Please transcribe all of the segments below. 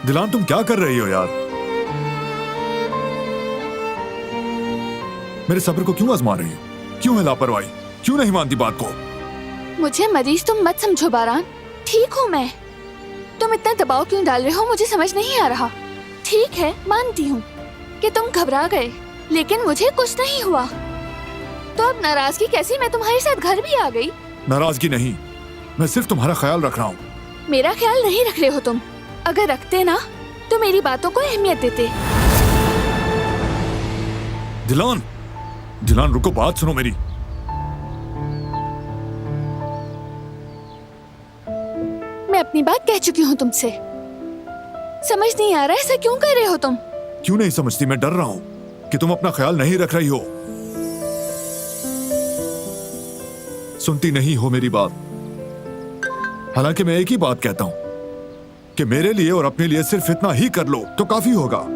दिलान तुम क्या कर रही हो यार? मेरे सब्र को क्यों आजमा रही हो? क्यों है लापरवाही? क्यों नहीं मानती बात को? मुझे मरीज तुम मत समझो बारान, ठीक हूँ मैं। तुम इतना दबाव क्यों डाल रहे हो मुझे समझ नहीं आ रहा। ठीक है, मानती हूँ कि तुम घबरा गए, लेकिन मुझे कुछ नहीं हुआ। तो अब नाराजगी कैसी? मैं तुम्हारे साथ घर भी आ गई। नाराजगी नहीं, मैं सिर्फ तुम्हारा ख्याल रख रहा हूँ। मेरा ख्याल नहीं रख रहे हो तुम। अगर रखते ना तो मेरी बातों को अहमियत देते। दिलान, दिलान रुको, बात सुनो मेरी। मैं अपनी बात कह चुकी हूँ तुमसे। समझ नहीं आ रहा ऐसा क्यों कर रहे हो तुम? क्यों नहीं समझती? मैं डर रहा हूँ कि तुम अपना ख्याल नहीं रख रही हो। सुनती नहीं हो मेरी बात। हालांकि मैं एक ही बात कहता हूं कि मेरे लिए और अपने लिए सिर्फ इतना ही कर लो तो काफी होगा।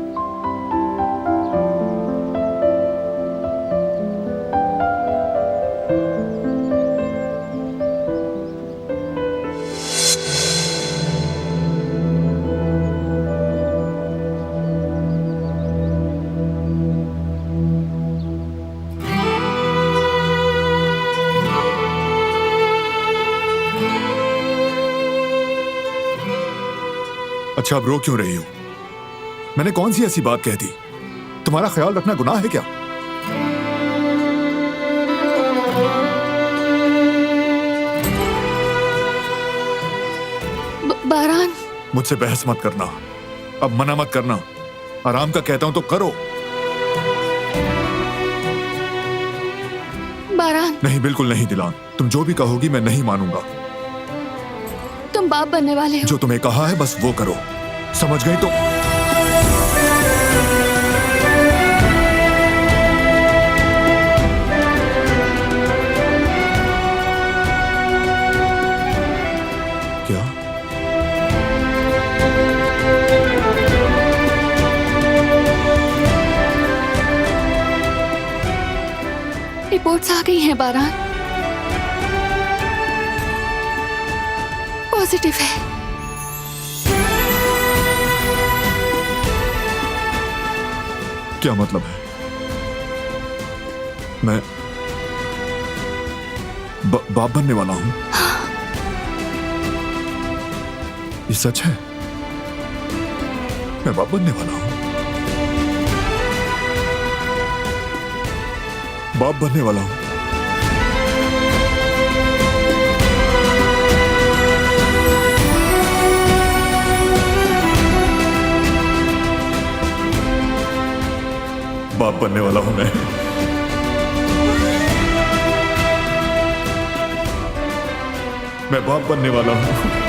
अच्छा, अब रो क्यों रही हो? मैंने कौन सी ऐसी बात कह दी? तुम्हारा ख्याल रखना गुनाह है क्या? बारान, मुझसे बहस मत करना, अब मना मत करना। आराम का कहता हूं तो करो। बारान, नहीं, बिल्कुल नहीं दिलान। तुम जो भी कहोगी मैं नहीं मानूंगा। तुम बाप बनने वाले हो। जो तुम्हें कहा है बस वो करो, समझ गई? तो क्या? रिपोर्ट्स आ गई हैं बारान, पॉजिटिव है। क्या मतलब है? मैं बाप बनने वाला हूं? ये सच है? मैं बाप बनने वाला हूं? बाप बनने वाला हूं? बाप बनने वाला हूं मैं बाप बनने वाला हूं।